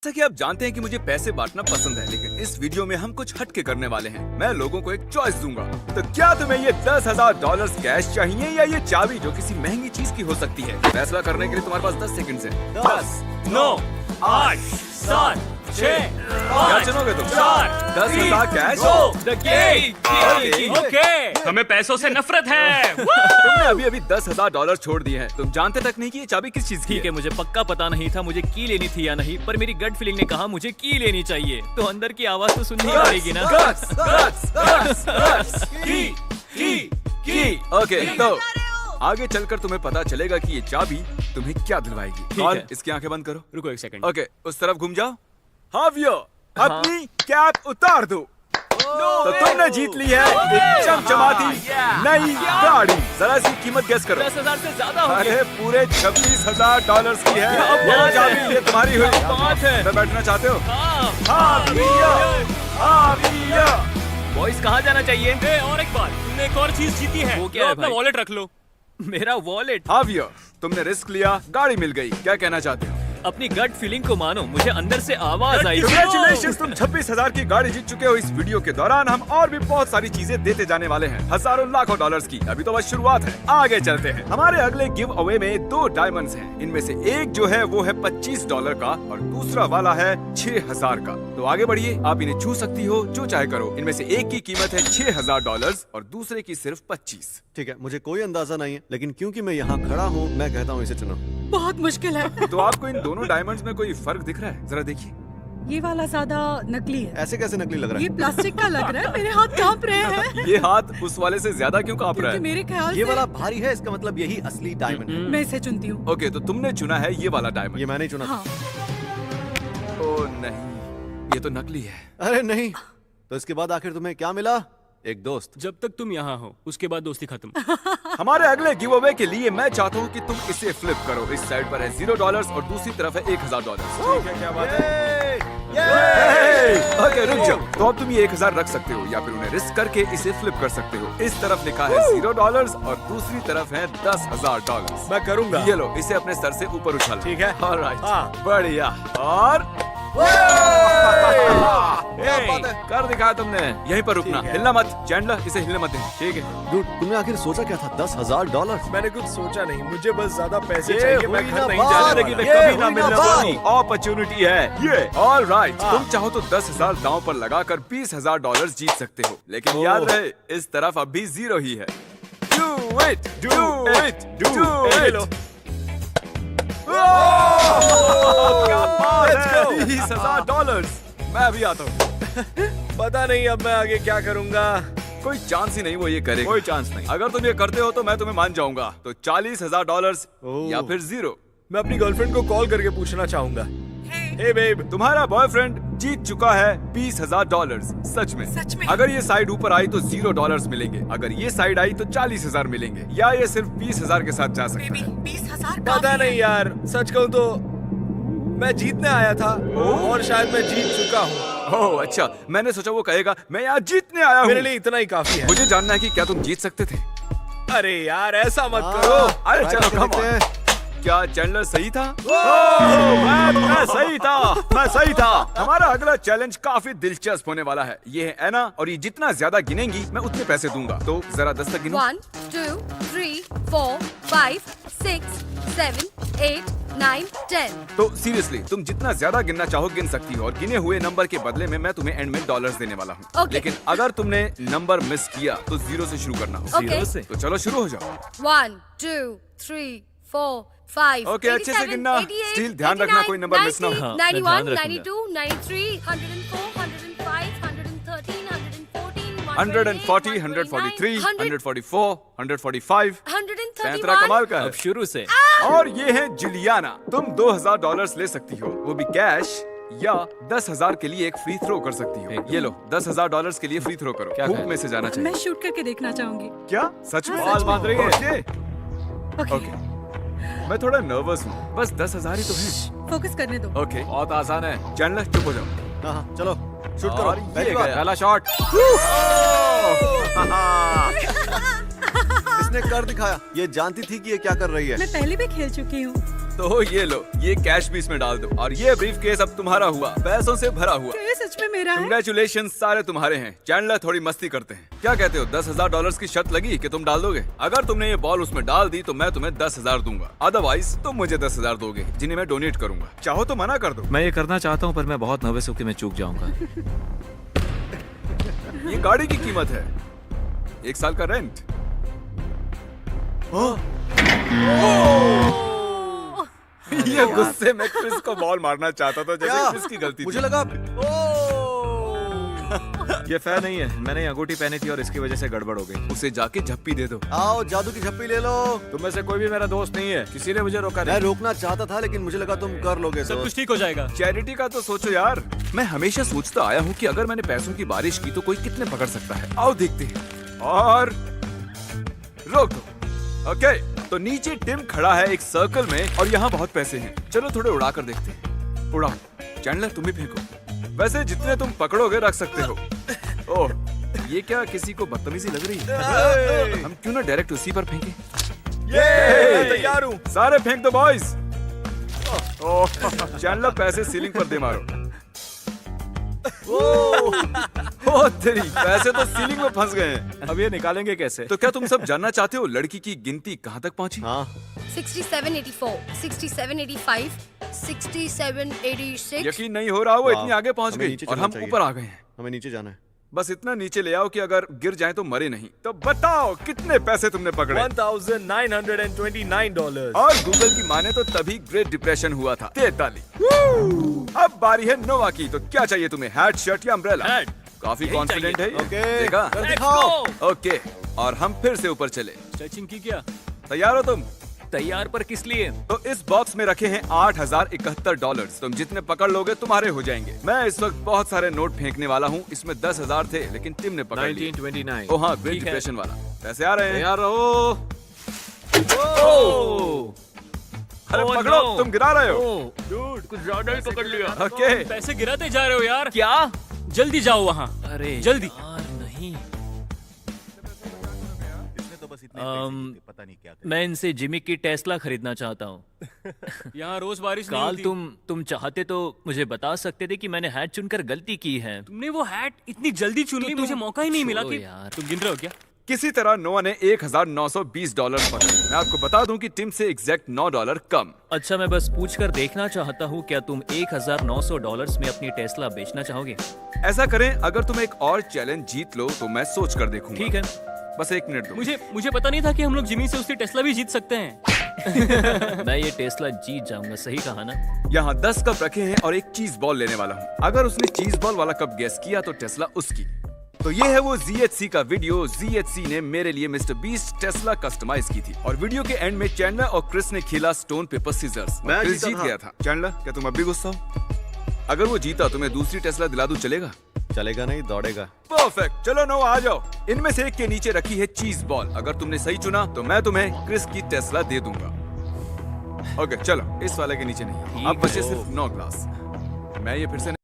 जैसा कि आप जानते हैं कि मुझे पैसे बांटना पसंद है, लेकिन इस वीडियो में हम कुछ हटके करने वाले हैं। मैं लोगों को एक चॉइस दूंगा। तो क्या तुम्हें ये $10,000 कैश चाहिए या ये चाबी जो किसी महंगी चीज की हो सकती है? फैसला करने के लिए तुम्हारे पास 10 सेकंड है। 10, 9, 8, 7, 6, क्या चुनोगे तुम? 10,000 कैश? ओके, हमें पैसों से नफरत है। तुमने अभी अभी $10,000 छोड़ दिए हैं। तुम जानते तक नहीं कि ये चाबी किस चीज की ठीक है, मुझे पक्का पता नहीं था मुझे की लेनी थी या नहीं, पर मेरी गट फीलिंग ने कहा मुझे की लेनी चाहिए, तो अंदर की आवाज तो सुननी पड़ेगी ना। ओके, तो आगे चलकर तुम्हें पता चलेगा कि ये चाबी तुम्हें क्या दिलवाएगी। ठीक है। इसकी आंखें बंद करो। रुको एक सेकंड। ओके, उस तरफ घूम जाओ। हाँ भैया, अपनी कैप उतार दो। तो तुमने जीत ली है एक चमचमाती नई गाड़ी। जरा सी कीमत गेस करो। 10,000 से ज्यादा हो अरे पूरे $26,000 की है। क्या ये चाबी ये तुम्हारी हुई। बात है। मैं बैठना चाहते हो? हाँ। हाँ भैया, हाँ भैया। बॉयज कहाँ जाना चाहिए? और एक बात, तुमने एक और चीज जीती है। वो क्या है? अपना वॉलेट रख लो। मेरा वॉलेट? हाँ भैया, तुमने रिस्क लिया, गाड़ी मिल गई। क्या कहना चाहते हो? अपनी गट फीलिंग को मानो, मुझे अंदर से आवाज आई। Congratulations, तुम 26,000 की गाड़ी जीत चुके हो। इस वीडियो के दौरान हम और भी बहुत सारी चीजें देते जाने वाले हैं, हजारों लाखों डॉलर्स की। अभी तो बस शुरुआत है, आगे चलते हैं। हमारे अगले गिव अवे में 2 डायमंड्स हैं। इनमें से एक जो है वो है $25 का और दूसरा वाला है 6,000 का। तो आगे बढ़िए, आप इन्हें छू सकती हो, जो चाहे करो। इनमें से एक की कीमत है $6,000 और दूसरे की सिर्फ 25। ठीक है, मुझे कोई अंदाजा नहीं है, लेकिन क्योंकि मैं यहाँ खड़ा हूँ, मैं कहता हूँ इसे चुनो। बहुत मुश्किल है। तो आपको इन दोनों डायमंड्स में कोई फर्क दिख रहा है? जरा देखिए। ये वाला ज्यादा नकली है। ऐसे कैसे नकली लग रहा ये है? प्लास्टिक का लग रहा है। मेरे हाथ कांप रहे हैं ये हाथ उस वाले से ज्यादा क्यों कांप रहा क्योंकि है? मेरे ख्याल ये से वाला भारी है, इसका मतलब यही असली डायमंड है। मैं इसे चुनती हूँ। ओके, तो तुमने चुना है ये वाला डायमंड। ये मैंने ही चुना। हाँ, ओ नहीं, ये तो नकली है। अरे नहीं, तो इसके बाद आखिर तुम्हें क्या मिला? एक दोस्त। जब तक तुम यहाँ हो, उसके बाद दोस्ती खत्म। हमारे अगले गिव अवे के लिए मैं चाहता हूँ कि तुम इसे फ्लिप करो। इस साइड पर है $0 और दूसरी तरफ है $1,000। ठीक है, क्या बात है? ओके, रुक जाओ। तो अब तुम ये 1,000 रख सकते हो या फिर उन्हें रिस्क करके इसे फ्लिप कर सकते हो। इस तरफ लिखा है $0 और दूसरी तरफ है $10,000। मैं करूंगा। ये लो, इसे अपने सर से ऊपर उछालो। ठीक है। ऑलराइट, हाँ। बढ़िया। और क्या बात है? कर दिखाया तुमने। यहीं पर रुकना, ठीक है। हिलना मत। चैंडलर, इसे हिलने मत दे। ठीक है। डूड, तुमने आखिर सोचा क्या था? $10,000? मैंने कुछ सोचा नहीं, मुझे बस ज्यादा पैसे ये चाहिए। मैं हुई घर ना नहीं बात। जाने जिंदगी में ये कभी ना हुई ना मिलने बात। वाली अपॉर्चुनिटी है ये। ऑलराइट, तुम चाहो तो 10,000 दांव पर लगाकर $20,000 जीत सकते हो, लेकिन याद रहे इस तरफ अब भी 0 ही है। Do it, do it, do it। क्या बात है? $20,000। मैं अभी आता हूँ। पता नहीं अब मैं आगे क्या करूंगा। कोई चांस ही नहीं वो ये करेगा। कोई चांस नहीं। अगर तुम ये करते हो तो मैं तुम्हें मान जाऊंगा। तो $40,000 या फिर 0। मैं अपनी गर्लफ्रेंड को कॉल करके पूछना चाहूंगा। हे बेब, तुम्हारा बॉयफ्रेंड जीत चुका है $20,000। सच में? सच में? अगर ये साइड ऊपर आई तो $0 मिलेंगे, अगर ये साइड आई तो 40,000 मिलेंगे, या ये सिर्फ 20,000 के साथ जा सकता बेबी, है। 20,000 पता नहीं यार, सच कहूँ तो मैं जीतने आया था और शायद मैं जीत चुका हूँ। ओह अच्छा, मैंने सोचा वो कहेगा मैं यहाँ जीतने आया मेरे हूँ। लिए इतना ही काफी है। मुझे जानना है कि क्या तुम जीत सकते थे? अरे यार ऐसा मत हाँ। करो। अरे ट्राई चलो, करके come on। देखते हैं। क्या चैंडलर सही था? मैं सही था, मैं सही था। हमारा अगला चैलेंज काफी दिलचस्प होने वाला है। ये है एना और ये जितना ज्यादा गिनेंगी मैं उतने पैसे दूंगा। तो जरा 10 तक गिनो। 1, 2, 3, 4, 5, 6, 7, 8, 9, 10. तो सीरियसली तुम जितना ज्यादा गिनना चाहो गिन सकती हो, और गिने हुए नंबर के बदले में मैं तुम्हें एंड में डॉलर्स देने वाला हूँ। Okay. लेकिन अगर तुमने नंबर मिस किया तो 0 से शुरू करना होगा। Okay. 0 से? तो चलो शुरू हो जाओ। 1, 2, 3, 4, 5, Okay, अच्छे से गिनना। 88, Still ध्यान रखना, कोई number miss ना हो। 90, हाँ, मैं 91, ध्यान 92, 93, 104, 105, 113, 114, 140, 143, 144, 145। 131, पैंतरा कमाल का है। अब शुरू से। और ये है जुलियाना। तुम $2,000 ले सकती हो, वो भी कैश, या 10,000 के लिए एक फ्री थ्रो कर सकती हो। ये लो, $10,000 के लिए फ्री थ्रो करो। हुक में से जाना चाहिए। मैं शूट करके देखना चाहूंगी। क्या सच में? हाँ, सच में। बात रही है। ओके, ओके, मैं थोड़ा नर्वस हूँ। बस 10,000 ही तो है। फोकस करने दो। ओके, बहुत आसान है। चैंडलर चुप हो जाओ। हाँ हाँ, चलो शूट और करो। ये पहली बार। गया। पहला शॉट। इसने कर दिखाया। ये जानती थी कि ये क्या कर रही है। मैं पहले भी खेल चुकी हूँ। तो ये लो, ये कैश भी इसमें डाल दो और ये ब्रीफ केस अब तुम्हारा हुआ, पैसों से भरा हुआ। ये सच में मेरा है? कंग्रेचुलेशन, सारे तुम्हारे हैं। चैंडलर थोड़ी मस्ती करते हैं। क्या कहते हो, $10,000 की शर्त लगी कि तुम डाल दोगे? अगर तुमने ये बॉल उसमें डाल दी तो मैं तुम्हें 10,000 दूंगा, अदरवाइज तुम मुझे 10,000 दोगे जिन्हें मैं डोनेट करूंगा। चाहो तो मना कर दो। मैं ये करना चाहता हूँ पर मैं बहुत नर्वस हूँ कि मैं चूक जाऊंगा। ये गाड़ी की कीमत है, 1 साल का रेंट। ये गुस्से में क्रिस को बॉल मारना चाहता था, जैसे क्या? क्रिस की गलती मुझे थी। लगा ये फेयर नहीं है, मैंने ये अंगूठी पहनी थी और इसकी वजह से गड़बड़ हो गई। उसे जाके झप्पी दे दो। आओ जादू की झप्पी ले लो। तुम में से कोई भी मेरा दोस्त नहीं है, किसी ने मुझे रोका मैं नहीं। रोकना चाहता था लेकिन मुझे लगा तुम कर लोगे। सब दोस्त। कुछ ठीक हो जाएगा। चैरिटी का तो सोचो यार। मैं हमेशा सोचता आया हूँ कि अगर मैंने पैसों की बारिश की तो कोई कितने पकड़ सकता है। आओ देखते हैं। और रोक दो। ओके, तो नीचे टिम खड़ा है एक सर्कल में और यहाँ बहुत पैसे हैं। चलो थोड़े उड़ा कर देखते हैं। उड़ाओ। चैंडलर तुम भी फेंको। वैसे जितने तुम पकड़ोगे रख सकते हो। ओह, ये क्या किसी को बदतमीजी लग रही है? हम क्यों ना डायरेक्ट उसी पर फेंके? मैं तैयार हूँ। सारे फेंक दो बॉयज। ओह, चैंडलर पैसे सीलिंग पर दे मारो। ओह तेरी, पैसे तो सीलिंग में फंस गए हैं। अब ये निकालेंगे कैसे? तो क्या तुम सब जानना चाहते हो लड़की की गिनती कहाँ तक पहुँची? हाँ 6784, 6785, 6786. यकीन नहीं हो रहा, वो वाह, इतनी आगे पहुँच हमें गई नीचे और चलना हम चाहिए। ऊपर आ गए हैं। हमें नीचे जाना है। बस इतना नीचे ले आओ कि अगर गिर जाए तो मरे नहीं। तो बताओ कितने पैसे तुमने पकड़े? $1,929. और गूगल की माने तो तभी ग्रेट डिप्रेशन हुआ था। 43। अब बारी है नोवा की। तो क्या चाहिए तुम्हें, हैट, शर्ट या अम्ब्रेला? हैट। काफी यही कॉन्फिडेंट है चाहिए। ये। ओके, देखा? कर दिखाओ। ओके, और हम फिर से ऊपर चले। स्ट्रेचिंग की क्या? तैयार हो तुम? तैयार पर किस लिए? तो इस बॉक्स में रखे हैं $8,071। तुम जितने पकड़ लोगे तुम्हारे हो जाएंगे। मैं इस वक्त बहुत सारे नोट फेंकने वाला हूँ। इसमें 10,000 थे लेकिन टिम ने पकड़ लिए। 1929। ओ हाँ, ग्रेट ठीक है। डिप्रेशन वाला। पैसे आ रहे हैं। तैयार रहो। अरे Oh, पकड़ो, no. तुम गिरा रहे हो। डूड, कुछ ज्यादा ही पकड़ लिया। ओके। पैसे गिराते जा रहे हो यार। क्या? जल्दी जाओ वहाँ। अरे जल्दी। नहीं। मैं इनसे जिमी की टेस्ला खरीदना चाहता हूँ। यहाँ रोज बारिश नहीं काल होती। तुम चाहते तो मुझे बता सकते थे कि मैंने हैट चुनकर गलती की है। तुमने वो हैट इतनी जल्दी चुन ली, मुझे मौका ही नहीं मिला छोड़ो कि यार। तुम गिन रहे हो क्या? किसी तरह नोआ ने $1,920 पकड़े। मैं आपको बता दूं कि टिम से एग्जैक्ट $9 कम। अच्छा, मैं बस पूछकर देखना चाहता हूँ, क्या तुम $1,900 में अपनी टेस्ला बेचना चाहोगे? ऐसा करें, अगर तुम एक और चैलेंज जीत लो तो मैं सोच कर देखूंगा। ठीक है। बस 1 मिनट दो। मुझे पता नहीं था कि हम लोग जिमी से उसकी टेस्ला भी जीत सकते हैं। मैं ये टेस्ला जीत जाऊंगा, सही कहा ना? यहाँ 10 कप रखे हैं और एक चीज बॉल लेने वाला हूँ। अगर उसने चीज बॉल वाला कप गेस किया तो टेस्ला उसकी। तो ये है वो ZHC का वीडियो। ZHC ने मेरे लिए मिस्टर बीस्ट टेस्ला कस्टमाइज की थी और वीडियो के एंड में चैंडलर और क्रिस ने खेला स्टोन पेपर सीजर्स। मैं क्रिस जीता जीत था। गया था। चैंडलर, क्या तुम अब भी गुस्सा हो? अगर वो जीता तो मैं दूसरी टेस्ला दिला दूं, चलेगा? चलेगा नहीं, दौड़ेगा। परफेक्ट। चलो नो, आ जाओ। इनमें से एक के नीचे रखी है चीज बॉल। अगर तुमने सही चुना तो मैं तुम्हें क्रिस की टेस्ला दे दूंगा। ओके चलो, इस वाले के नीचे नहीं। ठीक अब बचे हो। सिर्फ 9 ग्लास। मैं ये फिर से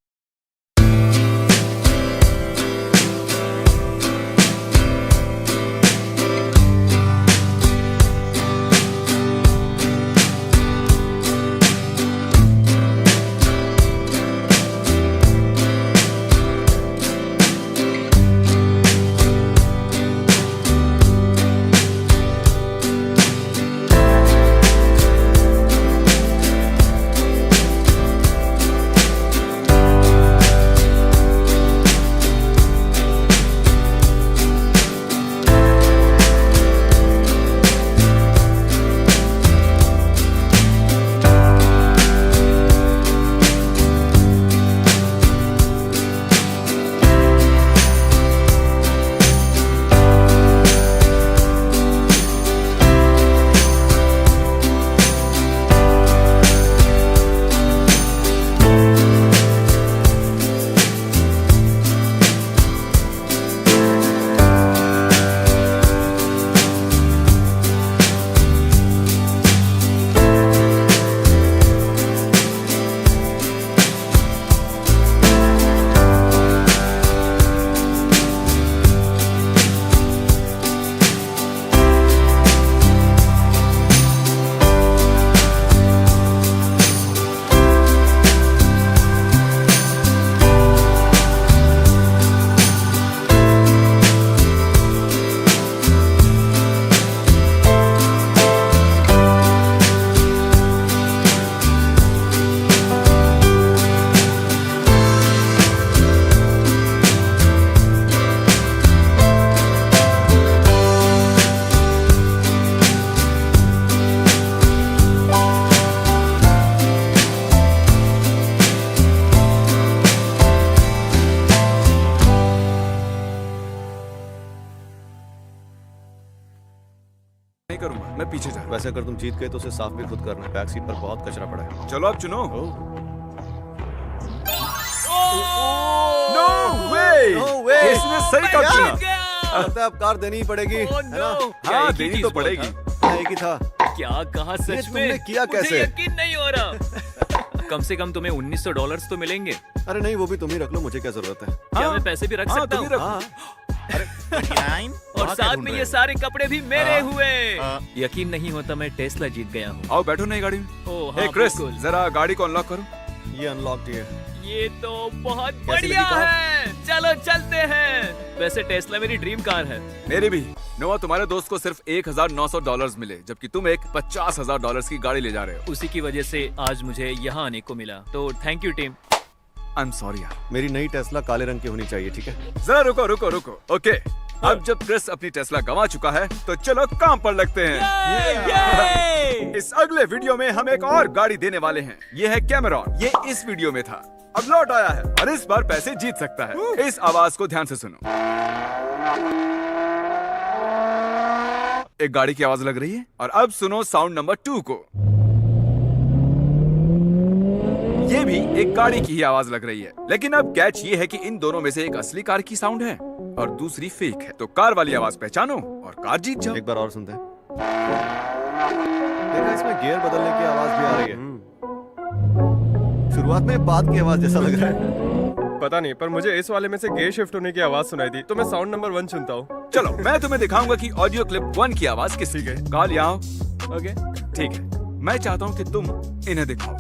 पीछे जा। वैसे अगर तुम जीत गए तो उसे साफ भी खुद करना। बैक सीट पर बहुत कचरा पड़ा है। चलो अब चुनो। ओह, नो वे! No way! इसने सही कब चुना। लगता है अब कार देनी ही पड़ेगी, Oh, है ना? no! क्या हाँ एक ही देनी चीज तो बोल पड़ेगी। था? हाँ, एक ही था। क्या कहा ये सच तुमने में? किया मुझे कैसे? यकीन नहीं हो रहा। कम से कम तुम्हें $1900 तो मिलेंगे। अरे नहीं, वो भी तुम ही रख लो, मुझे क्या जरूरत है। क्या मैं पैसे भी रख हाँ, सकता तुम हूँ? ही रखो। हाँ, और साथ में ये सारे कपड़े भी मेरे हुए। यकीन नहीं होता मैं टेस्ला जीत गया हूँ। आओ बैठो नई गाड़ी में। ओह हे हाँ, क्रिस, बिल्कुल। जरा गाड़ी को अनलॉक करो। ये अनलॉक्ड है। ये तो बहुत कैसी बढ़िया लगी कार? है। चलो चलते हैं। वैसे टेस्ला मेरी ड्रीम कार है। मेरी भी। नोआ, तुम्हारे दोस्त को सिर्फ $1900 मिले, जबकि तुम एक $50,000 की गाड़ी ले जा रहे हो। उसी की वजह से आज मुझे यहाँ आने को मिला। तो thank you team. I am sorry यार। मेरी नई टेस्ला काले रंग की होनी चाहिए, ठीक है? जरा रुको रुको रुको। ओके, अब जब क्रिस अपनी टेस्ला गंवा चुका है तो चलो काम पर लगते हैं। इस अगले वीडियो में हम एक और गाड़ी देने वाले हैं। ये है कैमरॉन। ये इस वीडियो में था, अब लौट आया है और इस बार पैसे जीत सकता है। इस आवाज को ध्यान से सुनो। एक गाड़ी की आवाज लग रही है और अब सुनो साउंड नंबर 2 को। ये भी एक गाड़ी की ही आवाज लग रही है, लेकिन अब कैच ये है कि इन दोनों में से एक असली कार की साउंड है और दूसरी फेक है। तो कार वाली आवाज पहचानो और कार जीत जाओ। एक बार और सुनते हैं। देखा, इसमें गियर बदलने की आवाज भी आ रही है। शुरुआत में बात की आवाज जैसा लग रहा है। पता नहीं, पर मुझे इस वाले में से गियर शिफ्ट होने की आवाज सुनाई दी, तो मैं साउंड नंबर 1 सुनता हूँ। चलो मैं तुम्हें दिखाऊंगा कि ऑडियो क्लिप 1 की आवाज किसकी है। कॉल यहाँ आओ। ओके। ठीक है, मैं चाहता हूँ कि तुम इन्हें दिखाओ।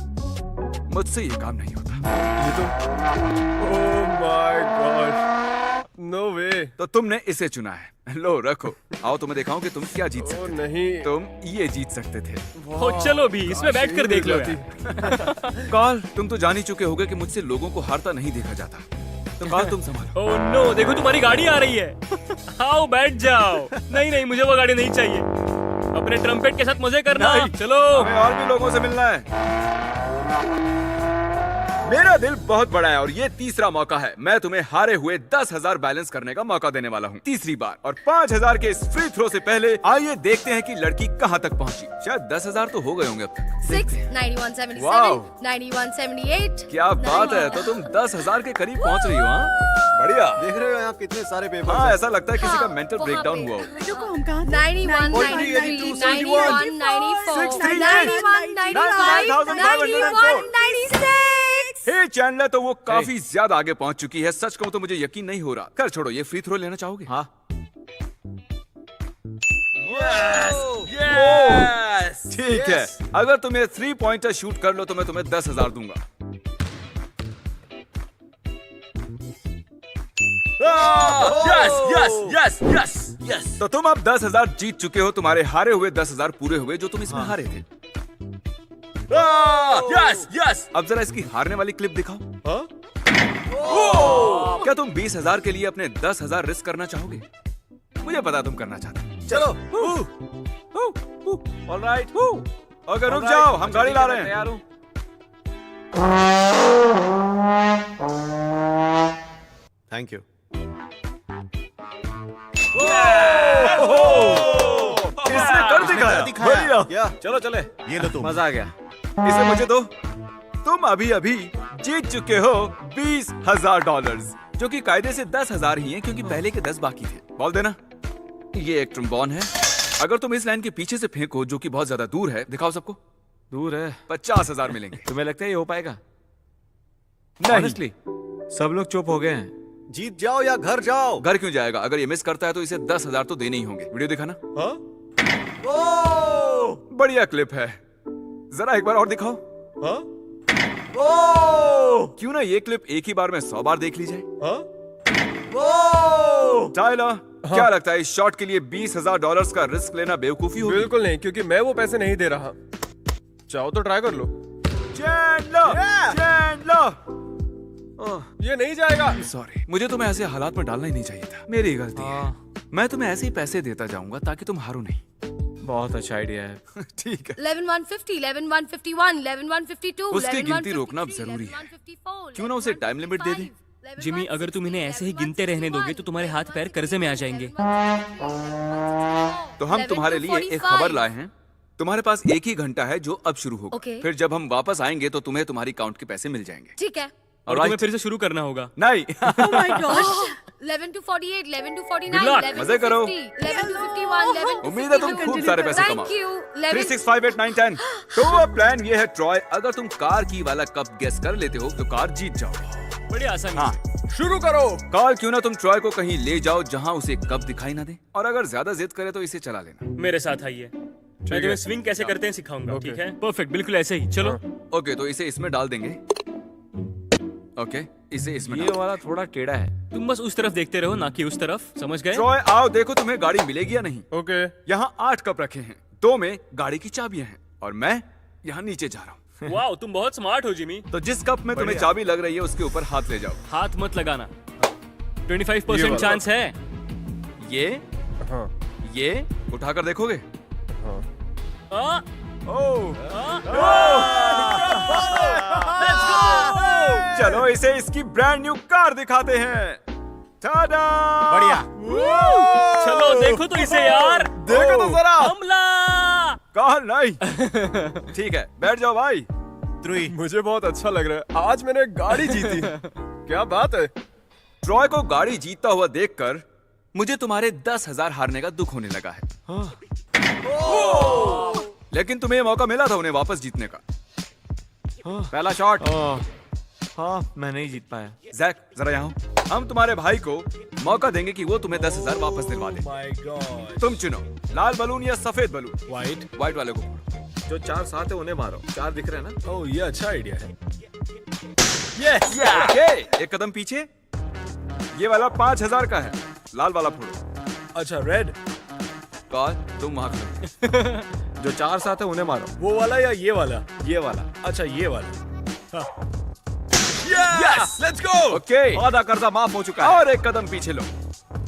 मुझसे ये काम नहीं होता। ओह माय गॉड, नो वे। तो तुमने इसे चुना है। लो रखो। आओ तुम्हें दिखाऊं कि तुम क्या जीत ओह सकते थे। नहीं। तुम ये जीत सकते थे। हो चलो भी इसमें बैठकर देख लो यार। कॉल, तुम तो जान ही चुके होगे कि मुझसे लोगों को हारता नहीं देखा जाता। तो कॉल तुम संभालो। ओह नो, देखो तुम्हारी गाड़ी आ रही है। आओ बैठ जाओ। नहीं नहीं, मुझे वो गाड़ी नहीं चाहिए। अपने ट्रम्पेट के साथ मजे करना। नहीं। चलो। हमें और भी लोगों से मिलना है। मेरा दिल बहुत बड़ा है और ये तीसरा मौका है। मैं तुम्हें हारे हुए 10,000 बैलेंस करने का मौका देने वाला हूँ, तीसरी बार। और 5,000 के इस फ्री थ्रो से पहले आइए देखते हैं कि लड़की कहाँ तक पहुँची। शायद 10,000 तो हो गए होंगे अब तक। 6, 91, Wow. 77, 91, 78. क्या बात है, तो तुम 10,000 के करीब पहुँच रही हो। हाँ, बढ़िया। देख रहे हो यहाँ कितने सारे पेपर हाँ, हैं। ऐसा लगता है किसी का हाँ, मेंटल वहाँ ब्रेकडाउन पे। हुआ हो। रुको, हम कहाँ थे? 91, 43, 93, 72, 91, 94, 63, 91, 95, 91, 96. हे चैंडलर, तो वो काफी ज्यादा आगे पहुंच चुकी है। सच कहूं तो मुझे यकीन नहीं हो रहा। खैर छोड़ो, ये फ्री थ्रो लेना चाहोगे? हाँ, ठीक है, अगर तुम ये 3 पॉइंटर शूट कर लो तो मैं तुम्हें 10,000 दूंगा। यस। तो तुम अब 10,000 जीत चुके हो। तुम्हारे हारे हुए 10,000 पूरे हुए जो तुम इसमें हारे थे। यस। अब जरा इसकी हारने वाली क्लिप दिखाओ। हाँ? क्या तुम 20,000 के लिए अपने 10,000 रिस्क करना चाहोगे? मुझे पता तुम करना चाहते हो। चलो। ऑलराइट। ओके, रुक जाओ, हम गाड़ी ला रहे हैं। तैयार हूँ। Thank you. इसने कर दिखाया। बढ़िया। क्या? चलो चले। ये लो तुम। मजा आ गया। इसे मुझे दो। तुम अभी अभी जीत चुके हो $20,000, जो कि कायदे से 10,000 ही हैं क्योंकि पहले के 10 बाकी थे। बॉल देना। ये एक ट्रम्बोन है। अगर तुम इस लाइन के पीछे से फेंको, जो कि बहुत ज्यादा दूर है, दिखाओ सबको। दूर है। 50,000 मिलेंगे। तुम्हें लगता है ये हो पाएगा? नहीं। सब लोग चुप हो गए हैं। जीत जाओ या घर जाओ। घर क्यों जाएगा? अगर ये मिस करता है तो इसे 10,000 तो देने ही होंगे। वीडियो दिखाना। हाँ? ओ! बढ़िया क्लिप है, जरा एक बार और दिखाओ। हाँ? ओ! क्यों ना ये क्लिप एक ही बार में 100 बार देख ली जाए। हाँ? ओ! टाइलर, क्या लगता है इस शॉट के लिए $20,000 का रिस्क लेना बेवकूफी होगी? बिल्कुल नहीं, क्योंकि मैं वो पैसे नहीं दे रहा। चाहो तो ट्राई कर लो। ये नहीं जाएगा। सॉरी, मुझे तुम्हें ऐसे हालात में डालना ही नहीं चाहिए था। मेरी गलती है। मैं तुम्हें ऐसे ही पैसे देता जाऊंगा ताकि तुम हारो नहीं। बहुत अच्छा आइडिया है। ठीक है। 11, 150, 11, 151, 11, 152, उसकी 11, गिनती रोकना अब 153, जरूरी है। 11, 154, क्यों ना उसे टाइम लिमिट दे दें? 11, जिमी, अगर तुम इन्हें ऐसे ही गिनते रहने दोगे तो तुम्हारे हाथ पैर कर्जे में आ जाएंगे। तो हम तुम्हारे लिए एक खबर लाए हैं तुम्हारे पास एक ही घंटा है जो अब शुरू होगा। Okay. फिर जब हम वापस आएंगे तो तुम्हें तुम्हारी काउंट के पैसे मिल जाएंगे। ठीक है। और तुम्हें फिर से शुरू करना होगा। नहीं। Oh my gosh. 11 to 48, 11 to 49, Good luck. 11 मजे to करो। 50, 11 to 51, 11 to उम्मीद है तुम 52. खूब सारे पैसे कमाओ। Thank you. 3, 11 6, 5, 8, 9, 10। तो अब प्लान ये है ट्रॉय, अगर तुम कार की वाला कप गेस कर लेते हो तो कार जीत जाओगे। बड़ी आसानी हाँ। से। शुरू करो। कॉल क्यों ना तुम ट्रॉय को कहीं ले जाओ जहां उसे कप दिखाई ना दे, और अगर ज्यादा जिद करे तो इसे चला लेना। मेरे साथ आइए, मैं तुम्हें स्विंग कैसे करते हैं सिखाऊंगा। ठीक है, परफेक्ट, बिल्कुल ऐसे ही। चलो। ओके, तो इसे इसमें डाल देंगे। ओके, इसे इसमें ये डाल। वाला थोड़ा टेढ़ा है। तुम बस उस तरफ देखते रहो, ना कि उस तरफ। समझ गए? ट्रॉय आओ, देखो तुम्हें गाड़ी मिलेगी या नहीं। ओके। यहाँ 8 कप रखे हैं, 2 में गाड़ी की चाबियां हैं और मैं यहाँ नीचे जा रहा हूँ। वाओ, तुम बहुत स्मार्ट हो जिमी। तो जिस कप में तुम्हें चाबी लग रही है उसके ऊपर हाथ ले जाओ। हाथ मत लगाना। 25% चांस है। ये हाँ। ये उठाकर देखोगे। आ, चलो इसे इसकी ब्रांड न्यू कार दिखाते हैं। टाडा! बढ़िया। चलो देखो तो इसे यार। देखो तो जरा। हमला। कहा नहीं। ठीक है, बैठ जाओ भाई। 3। मुझे बहुत अच्छा लग रहा है, आज मैंने गाड़ी जीती। क्या बात है। ट्रॉय को गाड़ी जीतता हुआ देखकर मुझे तुम्हारे 10,000 हारने का दुख होने लगा है। लेकिन तुम्हें मौका मिला था उन्हें वापस जीतने का। पहला शॉट। हाँ, मैं नहीं जीत पाया। जैक, जरा यहाँ आओ। हम तुम्हारे भाई को मौका देंगे कि वो तुम्हें 10,000 वापस दिलवा दे। My God. तुम चुनो, लाल बलून या सफेद बलून। वाइट। व्हाइट वाले को फोड़ो। जो 4 साथ है उन्हें मारो। 4 दिख रहे हैं ना? ओह, ये अच्छा आइडिया है। ओके, एक कदम पीछे। ये वाला 5,000 का है, लाल वाला फोड़ो। अच्छा, रेड। कॉल, तुम वहां खड़ो। जो 4 साथ है उन्हें मारो। वो वाला या ये वाला? ये वाला। अच्छा, ये वाला। Yes, let's go. ओके, आधा कर्जा माफ हो चुका है। और एक कदम पीछे लो।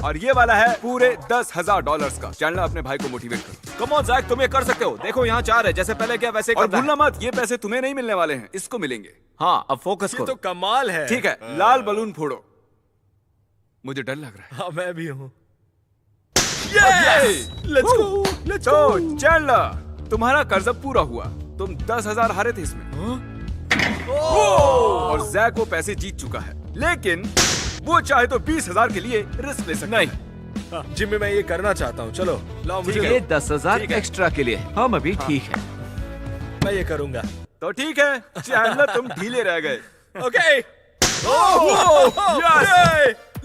और ये वाला है पूरे $10,000 का। चैनल अपने भाई को मोटिवेट करो। कम ऑन जैक, तुम ये कर सकते हो। देखो यहाँ 4 है, जैसे पहले क्या वैसे और करना है। भूलना मत, ये पैसे तुम्हें नहीं मिलने वाले हैं, इसको मिलेंगे। हाँ, अब फोकस ये करो। तो कमाल है। ठीक है, लाल बलून फोड़ो। मुझे डर लग रहा है। हाँ, मैं भी हूँ। यस, लेट्स गो, लेट्स तो गो। चैनल, तुम्हारा कर्जा पूरा हुआ। तुम 10,000 हारे थे इसमें। और जैक वो पैसे जीत चुका है, लेकिन वो चाहे तो 20,000 के लिए रिस्क ले सकता है। जिम्मी, मैं ये करना चाहता हूँ। चलो, लाओ मुझे ये दो। 10,000 एक्स्ट्रा के लिए। हम अभी ठीक है। मैं ये करूँगा। तो ठीक है, चैनल तुम ढीले रह गए। ओके।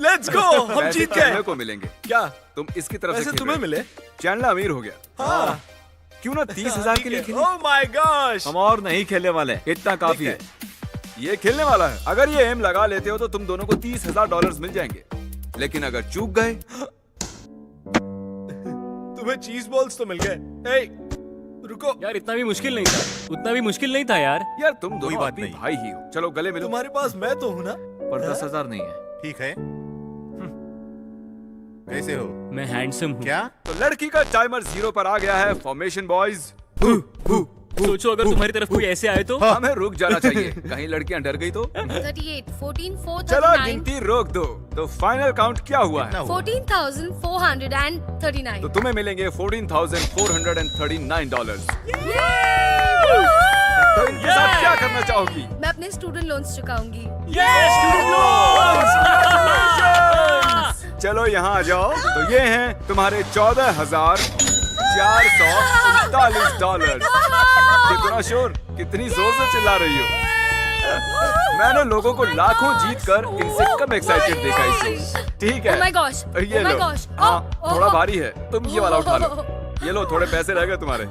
लेट्स गो, हम पैसे जीत चैनल गए। को मिलेंगे। क्या तुम इसकी तरफ से पैसे खेल तुम्हें रहे हो। मिले? चैनल अमीर हो गया। हाँ। क्यों ना 30,000 के लिए खेले। Oh my gosh. हम और नहीं खेलने वाले, इतना काफी है। ये खेलने वाला है। अगर ये एम लगा लेते हो तो तुम दोनों को $30,000 मिल जाएंगे, लेकिन अगर चूक गए तुम्हें चीज बॉल्स तो मिल गए। ए, रुको। यार इतना भी मुश्किल नहीं था। उतना भी मुश्किल नहीं था यार। यार तुम दोनों बात आदमी नहीं। भाई ही हो। चलो गले मिलो। तुम्हारे पास मैं तो हूँ ना। पर 10,000 नहीं है। ठीक है। कैसे हो? मैं हैंडसम हूँ। क्या? तो लड़की का टाइमर 0 पर आ गया है। Formation boys. सोचो अगर तुम्हारी तरफ कोई ऐसे आए तो। हमें रुक जाना चाहिए, कहीं लड़कियां डर गई तो। 38, 14, 4, चलो 39, गिनती रोक दो। तो फाइनल काउंट क्या हुआ है? 14,439. तो तुम्हें मिलेंगे $14,439। तो इनके साथ क्या करना चाहोगी? मैं अपने स्टूडेंट लोन्स चुकाऊंगी। चलो यहाँ आ जाओ। तो ये हैं तुम्हारे $14,439। कितना शोर, कितनी जोर से चिल्ला रही हो। मैंने लोगों को लाखों जीत कर इनसे कम एक्साइटेड देखा इस शो। ठीक है, Oh my gosh, ये oh my लो। gosh, हाँ, oh, थोड़ा oh, भारी है, तुम ये वाला उठा लो। ये लो, थोड़े पैसे रह गए तुम्हारे।